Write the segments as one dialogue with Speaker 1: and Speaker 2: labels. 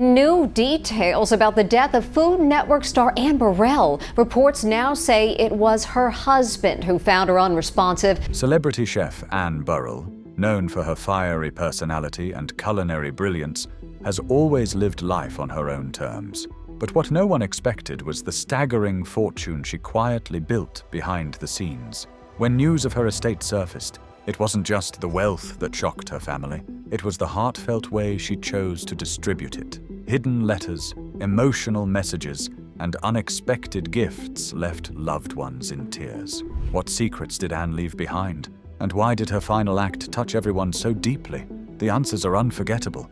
Speaker 1: New details about the death of Food Network star Anne Burrell. Reports now say it was her husband who found her unresponsive.
Speaker 2: Celebrity chef Anne Burrell, known for her fiery personality and culinary brilliance, has always lived life on her own terms. But what no one expected was the staggering fortune she quietly built behind the scenes. When news of her estate surfaced, it wasn't just the wealth that shocked her family, it was the heartfelt way she chose to distribute it. Hidden letters, emotional messages, and unexpected gifts left loved ones in tears. What secrets did Anne leave behind? And why did her final act touch everyone so deeply? The answers are unforgettable.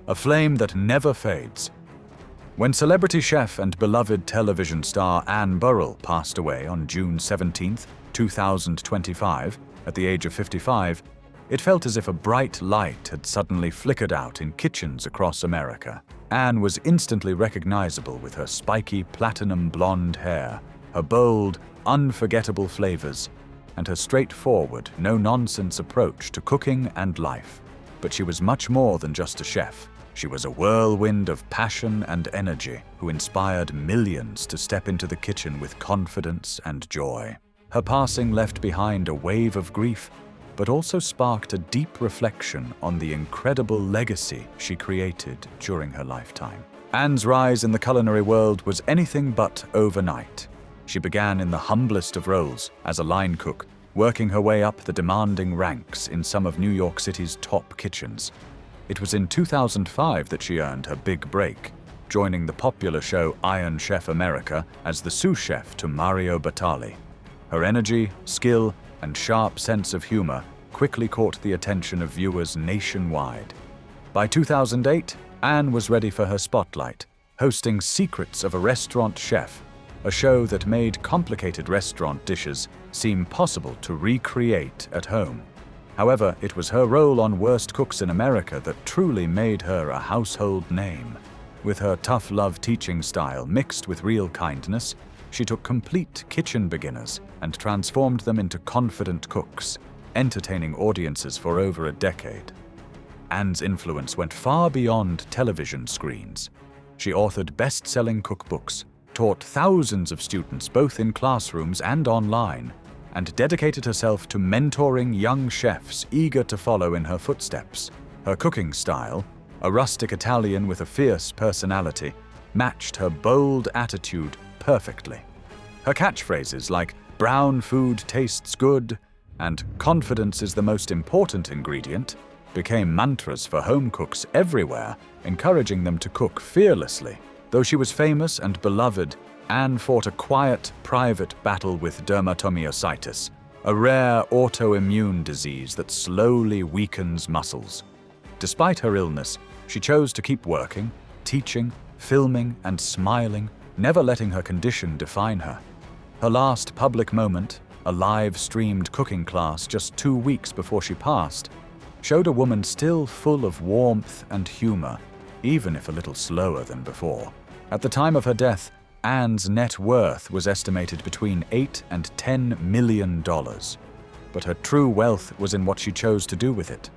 Speaker 2: A flame that never fades. When celebrity chef and beloved television star Anne Burrell passed away on June 17, 2025, at the age of 55, it felt as if a bright light had suddenly flickered out in kitchens across America. Anne was instantly recognizable with her spiky platinum blonde hair, her bold, unforgettable flavors, and her straightforward, no-nonsense approach to cooking and life. But she was much more than just a chef. She was a whirlwind of passion and energy who inspired millions to step into the kitchen with confidence and joy. Her passing left behind a wave of grief, but also sparked a deep reflection on the incredible legacy she created during her lifetime. Anne's rise in the culinary world was anything but overnight. She began in the humblest of roles as a line cook, working her way up the demanding ranks in some of New York City's top kitchens. It was in 2005 that she earned her big break, joining the popular show Iron Chef America as the sous chef to Mario Batali. Her energy, skill, and sharp sense of humor quickly caught the attention of viewers nationwide. By 2008, Anne was ready for her spotlight, hosting Secrets of a Restaurant Chef, a show that made complicated restaurant dishes seem possible to recreate at home. However, it was her role on Worst Cooks in America that truly made her a household name. With her tough love teaching style mixed with real kindness, she took complete kitchen beginners and transformed them into confident cooks, entertaining audiences for over a decade. Anne's influence went far beyond television screens. She authored best-selling cookbooks, taught thousands of students both in classrooms and online, and dedicated herself to mentoring young chefs eager to follow in her footsteps. Her cooking style, a rustic Italian with a fierce personality, matched her bold attitude perfectly. Her catchphrases like "brown food tastes good" and "confidence is the most important ingredient" became mantras for home cooks everywhere, encouraging them to cook fearlessly. Though she was famous and beloved, Anne fought a quiet, private battle with dermatomyositis, a rare autoimmune disease that slowly weakens muscles. Despite her illness, she chose to keep working, teaching, filming, and smiling, never letting her condition define her. Her last public moment, a live-streamed cooking class just 2 weeks before she passed, showed a woman still full of warmth and humor, even if a little slower than before. At the time of her death, Anne's net worth was estimated between $8 and $10 million, but her true wealth was in what she chose to do with it.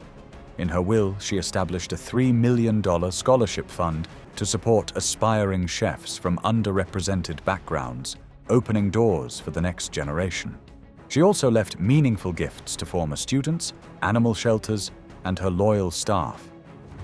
Speaker 2: In her will, she established a $3 million scholarship fund to support aspiring chefs from underrepresented backgrounds, opening doors for the next generation. She also left meaningful gifts to former students, animal shelters, and her loyal staff.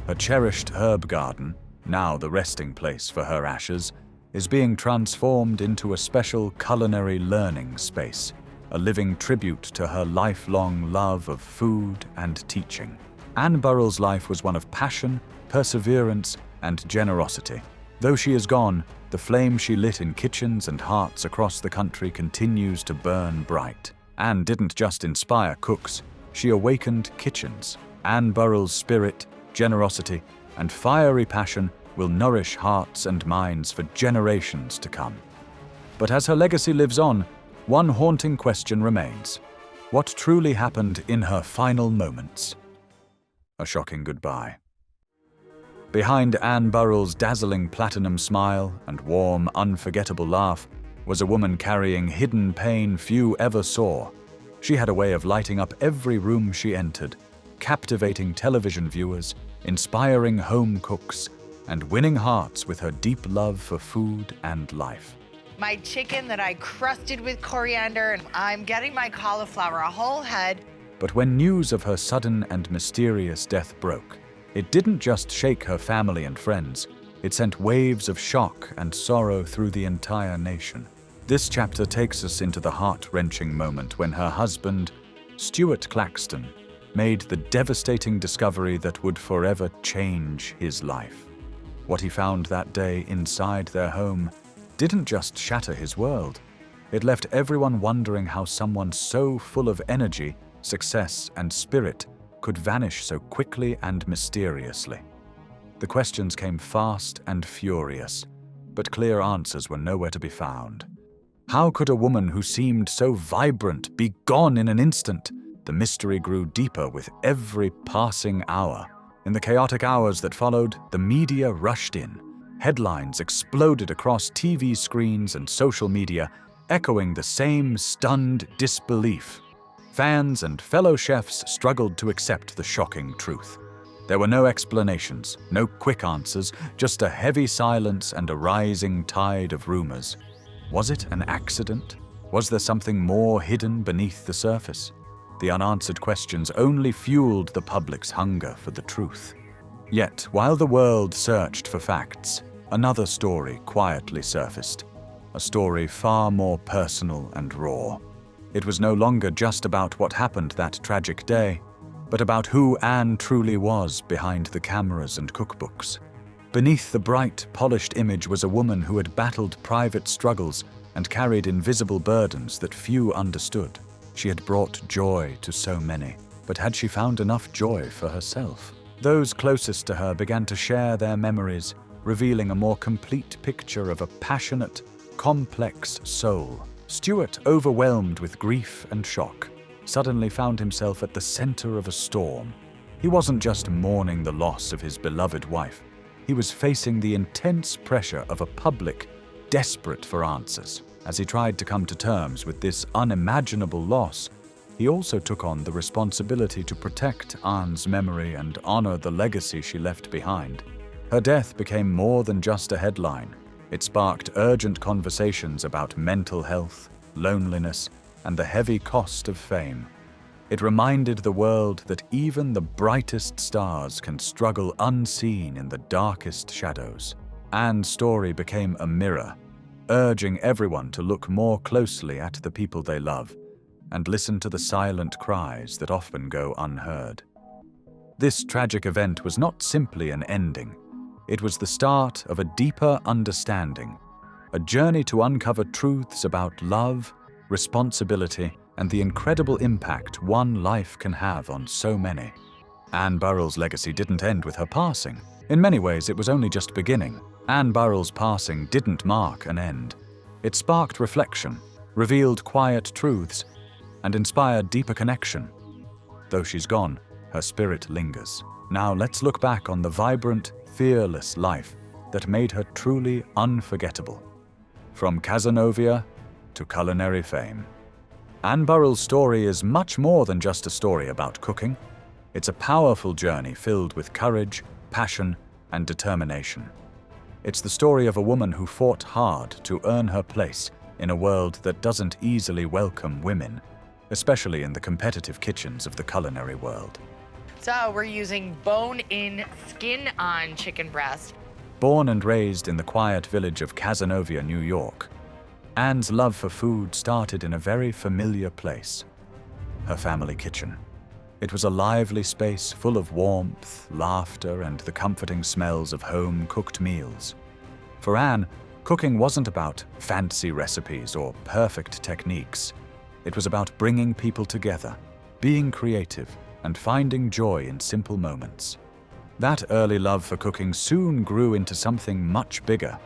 Speaker 2: Her cherished herb garden, now the resting place for her ashes, is being transformed into a special culinary learning space, a living tribute to her lifelong love of food and teaching. Anne Burrell's life was one of passion, perseverance, and generosity. Though she is gone, the flame she lit in kitchens and hearts across the country continues to burn bright. Anne didn't just inspire cooks, she awakened kitchens. Anne Burrell's spirit, generosity, and fiery passion will nourish hearts and minds for generations to come. But as her legacy lives on, one haunting question remains. What truly happened in her final moments? A shocking goodbye. Behind Anne Burrell's dazzling platinum smile and warm, unforgettable laugh was a woman carrying hidden pain few ever saw. She had a way of lighting up every room she entered, captivating television viewers, inspiring home cooks, and winning hearts with her deep love for food and life.
Speaker 3: My chicken that I crusted with coriander, and I'm getting my cauliflower a whole head.
Speaker 2: But when news of her sudden and mysterious death broke, it didn't just shake her family and friends, it sent waves of shock and sorrow through the entire nation. This chapter takes us into the heart-wrenching moment when her husband, Stuart Claxton, made the devastating discovery that would forever change his life. What he found that day inside their home didn't just shatter his world. It left everyone wondering how someone so full of energy, success, and spirit could vanish so quickly and mysteriously. The questions came fast and furious, but clear answers were nowhere to be found. How could a woman who seemed so vibrant be gone in an instant? The mystery grew deeper with every passing hour. In the chaotic hours that followed, the media rushed in. Headlines exploded across TV screens and social media, echoing the same stunned disbelief. Fans and fellow chefs struggled to accept the shocking truth. There were no explanations, no quick answers, just a heavy silence and a rising tide of rumors. Was it an accident? Was there something more hidden beneath the surface? The unanswered questions only fueled the public's hunger for the truth. Yet, while the world searched for facts, another story quietly surfaced. A story far more personal and raw. It was no longer just about what happened that tragic day, but about who Anne truly was behind the cameras and cookbooks. Beneath the bright, polished image was a woman who had battled private struggles and carried invisible burdens that few understood. She had brought joy to so many, but had she found enough joy for herself? Those closest to her began to share their memories, revealing a more complete picture of a passionate, complex soul. Stuart, overwhelmed with grief and shock, suddenly found himself at the center of a storm. He wasn't just mourning the loss of his beloved wife. He was facing the intense pressure of a public desperate for answers. As he tried to come to terms with this unimaginable loss, he also took on the responsibility to protect Anne's memory and honor the legacy she left behind. Her death became more than just a headline. It sparked urgent conversations about mental health, loneliness, and the heavy cost of fame. It reminded the world that even the brightest stars can struggle unseen in the darkest shadows. Anne's story became a mirror, urging everyone to look more closely at the people they love and listen to the silent cries that often go unheard. This tragic event was not simply an ending. It was the start of a deeper understanding, a journey to uncover truths about love, responsibility, and the incredible impact one life can have on so many. Anne Burrell's legacy didn't end with her passing. In many ways, it was only just beginning. Anne Burrell's passing didn't mark an end. It sparked reflection, revealed quiet truths, and inspired deeper connection. Though she's gone, her spirit lingers. Now let's look back on the vibrant, fearless life that made her truly unforgettable. From Casanova to culinary fame. Anne Burrell's story is much more than just a story about cooking. It's a powerful journey filled with courage, passion, and determination. It's the story of a woman who fought hard to earn her place in a world that doesn't easily welcome women, especially in the competitive kitchens of the culinary world.
Speaker 3: So we're using bone-in, skin-on chicken breast.
Speaker 2: Born and raised in the quiet village of Casanova, New York, Anne's love for food started in a very familiar place, her family kitchen. It was a lively space full of warmth, laughter, and the comforting smells of home-cooked meals. For Anne, cooking wasn't about fancy recipes or perfect techniques. It was about bringing people together, being creative, and finding joy in simple moments. That early love for cooking soon grew into something much bigger.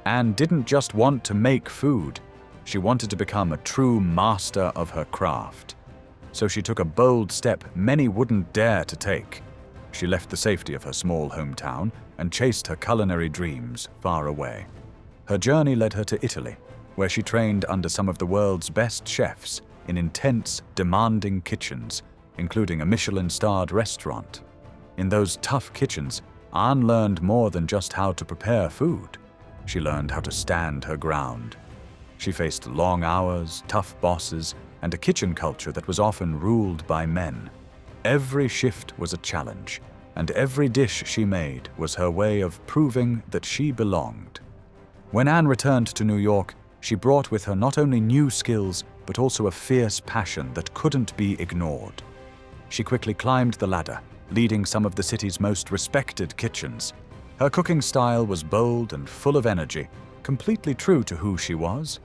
Speaker 2: Anne didn't just want to make food, she wanted to become a true master of her craft. So she took a bold step many wouldn't dare to take. She left the safety of her small hometown and chased her culinary dreams far away. Her journey led her to Italy, where she trained under some of the world's best chefs in intense, demanding kitchens, including a Michelin-starred restaurant. In those tough kitchens, Anne learned more than just how to prepare food. She learned how to stand her ground. She faced long hours, tough bosses, and a kitchen culture that was often ruled by men. Every shift was a challenge, and every dish she made was her way of proving that she belonged. When Anne returned to New York, she brought with her not only new skills, but also a fierce passion that couldn't be ignored. She quickly climbed the ladder, leading some of the city's most respected kitchens. Her cooking style was bold and full of energy, completely true to who she was.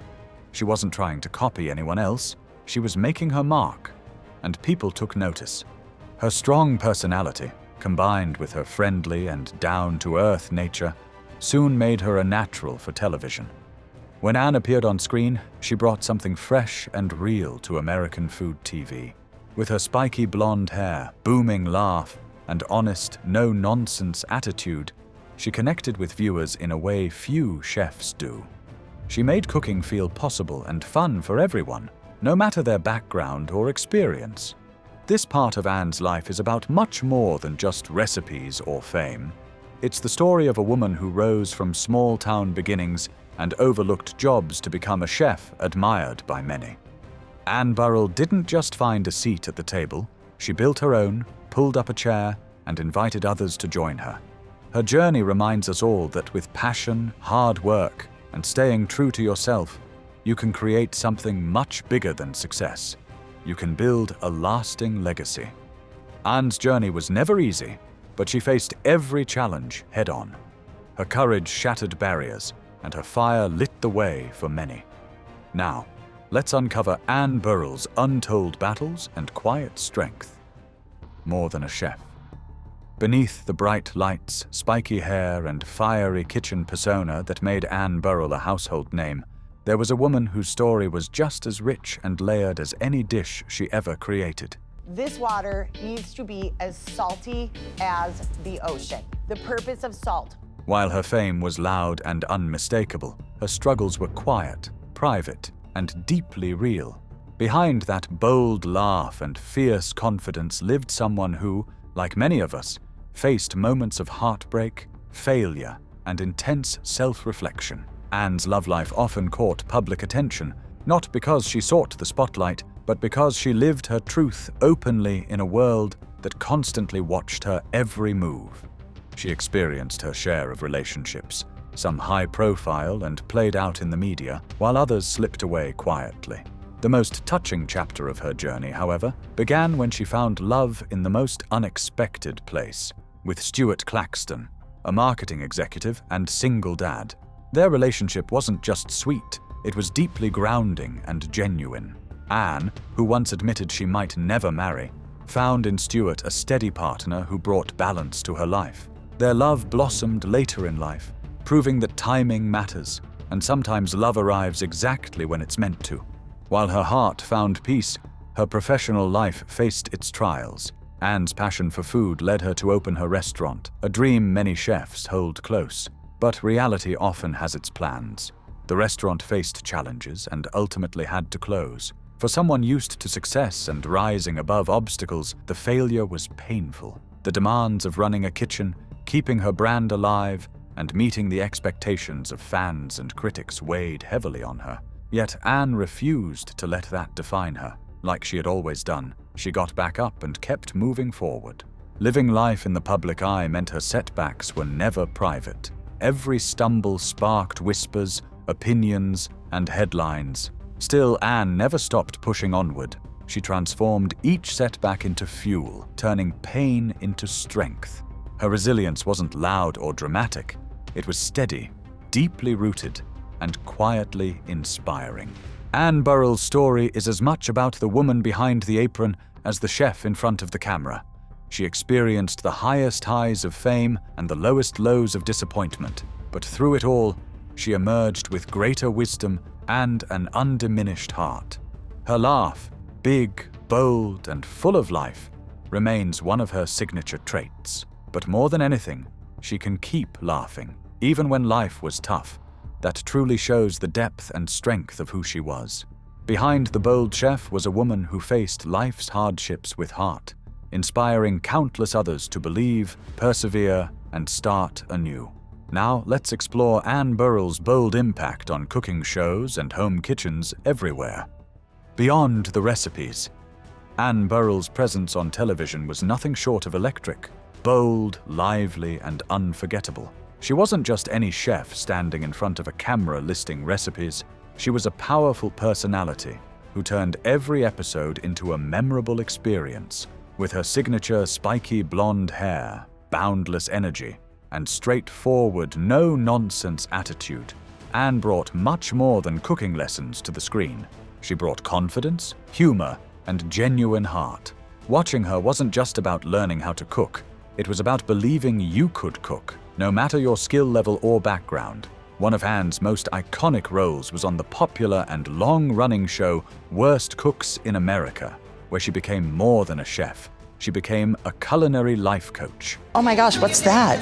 Speaker 2: She wasn't trying to copy anyone else, she was making her mark, and people took notice. Her strong personality, combined with her friendly and down-to-earth nature, soon made her a natural for television. When Anne appeared on screen, she brought something fresh and real to American food TV. With her spiky blonde hair, booming laugh, and honest, no-nonsense attitude, she connected with viewers in a way few chefs do. She made cooking feel possible and fun for everyone, no matter their background or experience. This part of Anne's life is about much more than just recipes or fame. It's the story of a woman who rose from small-town beginnings and overlooked jobs to become a chef admired by many. Anne Burrell didn't just find a seat at the table, she built her own, pulled up a chair, and invited others to join her. Her journey reminds us all that with passion, hard work, and staying true to yourself, you can create something much bigger than success. You can build a lasting legacy. Anne's journey was never easy, but she faced every challenge head-on. Her courage shattered barriers, and her fire lit the way for many. Now, let's uncover Anne Burrell's untold battles and quiet strength. More than a chef. Beneath the bright lights, spiky hair, and fiery kitchen persona that made Anne Burrell a household name, there was a woman whose story was just as rich and layered as any dish she ever created.
Speaker 4: This water needs to be as salty as the ocean. The purpose of salt.
Speaker 2: While her fame was loud and unmistakable, her struggles were quiet, private, and deeply real. Behind that bold laugh and fierce confidence lived someone who, like many of us, faced moments of heartbreak, failure, and intense self-reflection. Anne's love life often caught public attention, not because she sought the spotlight, but because she lived her truth openly in a world that constantly watched her every move. She experienced her share of relationships, some high-profile and played out in the media, while others slipped away quietly. The most touching chapter of her journey, however, began when she found love in the most unexpected place, with Stuart Claxton, a marketing executive and single dad. Their relationship wasn't just sweet, it was deeply grounding and genuine. Anne, who once admitted she might never marry, found in Stuart a steady partner who brought balance to her life. Their love blossomed later in life, proving that timing matters, and sometimes love arrives exactly when it's meant to. While her heart found peace, her professional life faced its trials. Anne's passion for food led her to open her restaurant, a dream many chefs hold close. But reality often has its plans. The restaurant faced challenges and ultimately had to close. For someone used to success and rising above obstacles, the failure was painful. The demands of running a kitchen, keeping her brand alive, and meeting the expectations of fans and critics weighed heavily on her. Yet Anne refused to let that define her. Like she had always done, she got back up and kept moving forward. Living life in the public eye meant her setbacks were never private. Every stumble sparked whispers, opinions, and headlines. Still, Anne never stopped pushing onward. She transformed each setback into fuel, turning pain into strength. Her resilience wasn't loud or dramatic. It was steady, deeply rooted, and quietly inspiring. Anne Burrell's story is as much about the woman behind the apron as the chef in front of the camera. She experienced the highest highs of fame and the lowest lows of disappointment, but through it all, she emerged with greater wisdom and an undiminished heart. Her laugh, big, bold, and full of life, remains one of her signature traits. But more than anything, she can keep laughing, even when life was tough. That truly shows the depth and strength of who she was. Behind the bold chef was a woman who faced life's hardships with heart, inspiring countless others to believe, persevere, and start anew. Now let's explore Anne Burrell's bold impact on cooking shows and home kitchens everywhere. Beyond the recipes, Anne Burrell's presence on television was nothing short of electric, bold, lively, and unforgettable. She wasn't just any chef standing in front of a camera listing recipes. She was a powerful personality who turned every episode into a memorable experience. With her signature spiky blonde hair, boundless energy, and straightforward, no-nonsense attitude, Anne brought much more than cooking lessons to the screen. She brought confidence, humor, and genuine heart. Watching her wasn't just about learning how to cook. It was about believing you could cook, no matter your skill level or background. One of Anne's most iconic roles was on the popular and long-running show Worst Cooks in America, where she became more than a chef. She became a culinary life coach.
Speaker 5: Oh my gosh, what's that?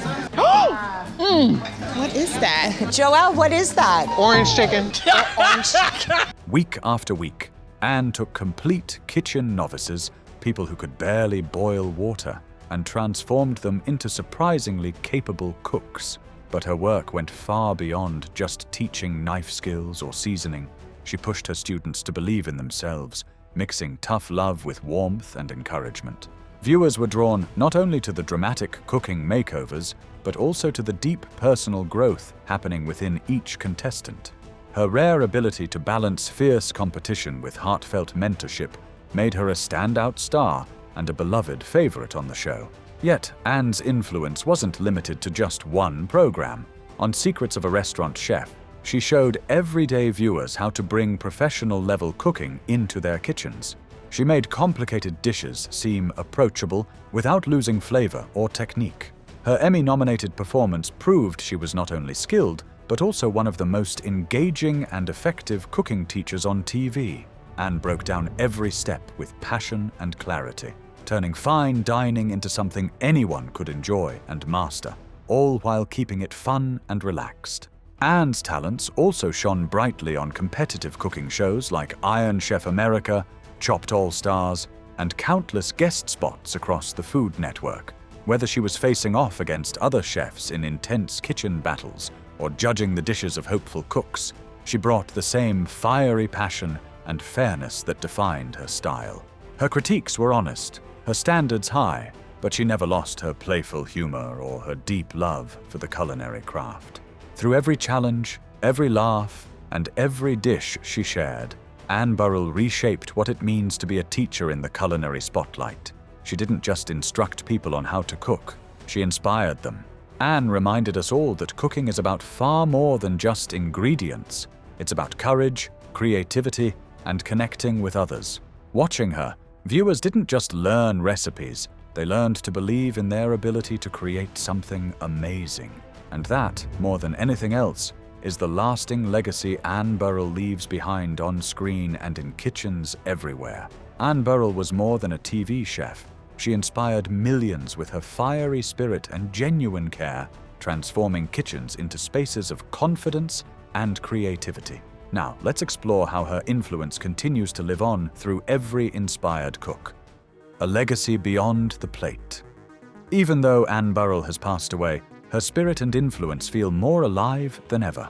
Speaker 6: What is that?
Speaker 4: Joelle, what is that?
Speaker 6: Orange chicken.
Speaker 4: Orange chicken.
Speaker 2: Week after week, Anne took complete kitchen novices, people who could barely boil water, and transformed them into surprisingly capable cooks. But her work went far beyond just teaching knife skills or seasoning. She pushed her students to believe in themselves, mixing tough love with warmth and encouragement. Viewers were drawn not only to the dramatic cooking makeovers, but also to the deep personal growth happening within each contestant. Her rare ability to balance fierce competition with heartfelt mentorship made her a standout star and a beloved favorite on the show. Yet, Anne's influence wasn't limited to just one program. On Secrets of a Restaurant Chef, she showed everyday viewers how to bring professional-level cooking into their kitchens. She made complicated dishes seem approachable without losing flavor or technique. Her Emmy-nominated performance proved she was not only skilled, but also one of the most engaging and effective cooking teachers on TV. Anne broke down every step with passion and clarity, turning fine dining into something anyone could enjoy and master, all while keeping it fun and relaxed. Anne's talents also shone brightly on competitive cooking shows like Iron Chef America, Chopped All Stars, and countless guest spots across the Food Network. Whether she was facing off against other chefs in intense kitchen battles or judging the dishes of hopeful cooks, she brought the same fiery passion and fairness that defined her style. Her critiques were honest, her standards high, but she never lost her playful humor or her deep love for the culinary craft. Through every challenge, every laugh, and every dish she shared, Anne Burrell reshaped what it means to be a teacher in the culinary spotlight. She didn't just instruct people on how to cook, she inspired them. Anne reminded us all that cooking is about far more than just ingredients. It's about courage, creativity, and connecting with others. Watching her, viewers didn't just learn recipes, they learned to believe in their ability to create something amazing. And that, more than anything else, is the lasting legacy Anne Burrell leaves behind on screen and in kitchens everywhere. Anne Burrell was more than a TV chef. She inspired millions with her fiery spirit and genuine care, transforming kitchens into spaces of confidence and creativity. Now, let's explore how her influence continues to live on through every inspired cook. A legacy beyond the plate. Even though Anne Burrell has passed away, her spirit and influence feel more alive than ever.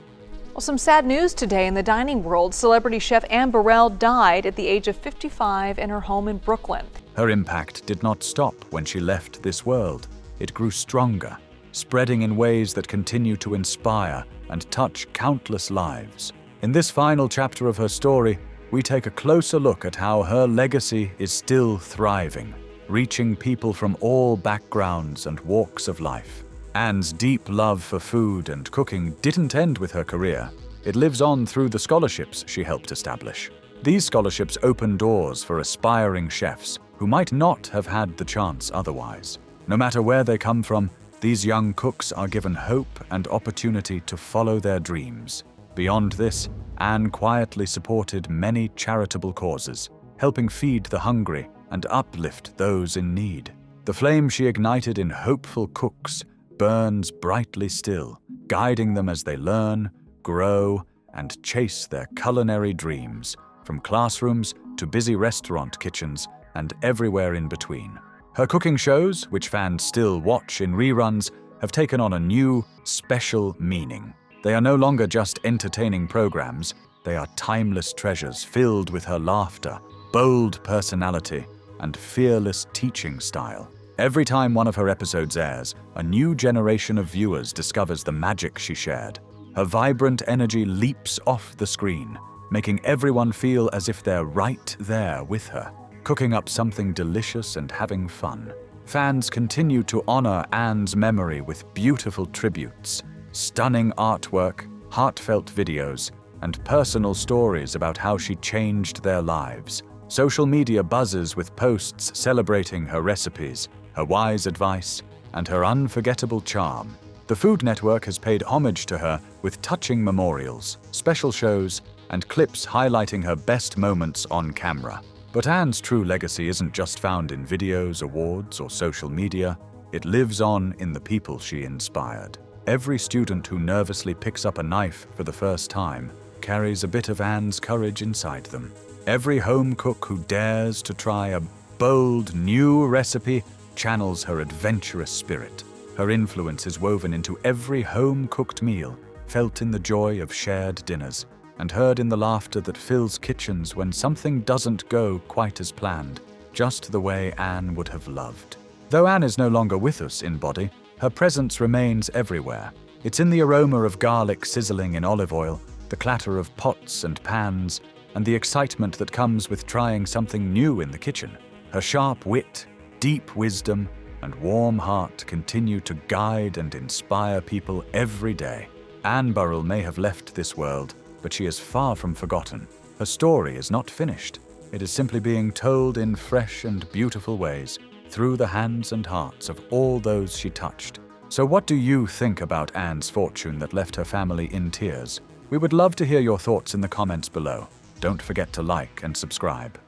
Speaker 7: Well, some sad news today in the dining world. Celebrity chef Anne Burrell died at the age of 55 in her home in Brooklyn.
Speaker 2: Her impact did not stop when she left this world. It grew stronger, spreading in ways that continue to inspire and touch countless lives. In this final chapter of her story, we take a closer look at how her legacy is still thriving, reaching people from all backgrounds and walks of life. Anne's deep love for food and cooking didn't end with her career. It lives on through the scholarships she helped establish. These scholarships open doors for aspiring chefs who might not have had the chance otherwise. No matter where they come from, these young cooks are given hope and opportunity to follow their dreams. Beyond this, Anne quietly supported many charitable causes, helping feed the hungry and uplift those in need. The flame she ignited in hopeful cooks burns brightly still, guiding them as they learn, grow, and chase their culinary dreams, from classrooms to busy restaurant kitchens and everywhere in between. Her cooking shows, which fans still watch in reruns, have have taken on a new, special meaning. They are no longer just entertaining programs, they are timeless treasures filled with her laughter, bold personality, and fearless teaching style. Every time one of her episodes airs, a new generation of viewers discovers the magic she shared. Her vibrant energy leaps off the screen, making everyone feel as if they're right there with her, cooking up something delicious and having fun. Fans continue to honor Anne's memory with beautiful tributes, stunning artwork, heartfelt videos, and personal stories about how she changed their lives. Social media buzzes with posts celebrating her recipes, her wise advice, and her unforgettable charm. The Food Network has paid homage to her with touching memorials, special shows, and clips highlighting her best moments on camera. But Anne's true legacy isn't just found in videos, awards, or social media. It lives on in the people she inspired. Every student who nervously picks up a knife for the first time carries a bit of Anne's courage inside them. Every home cook who dares to try a bold, new recipe channels her adventurous spirit. Her influence is woven into every home-cooked meal, felt in the joy of shared dinners, and heard in the laughter that fills kitchens when something doesn't go quite as planned, just the way Anne would have loved. Though Anne is no longer with us in body, her presence remains everywhere. It's in the aroma of garlic sizzling in olive oil, the clatter of pots and pans, and the excitement that comes with trying something new in the kitchen. Her sharp wit, deep wisdom, and warm heart continue to guide and inspire people every day. Anne Burrell may have left this world, but she is far from forgotten. Her story is not finished. It is simply being told in fresh and beautiful ways, through the hands and hearts of all those she touched. So what do you think about Anne's fortune that left her family in tears? We would love to hear your thoughts in the comments below. Don't forget to like and subscribe.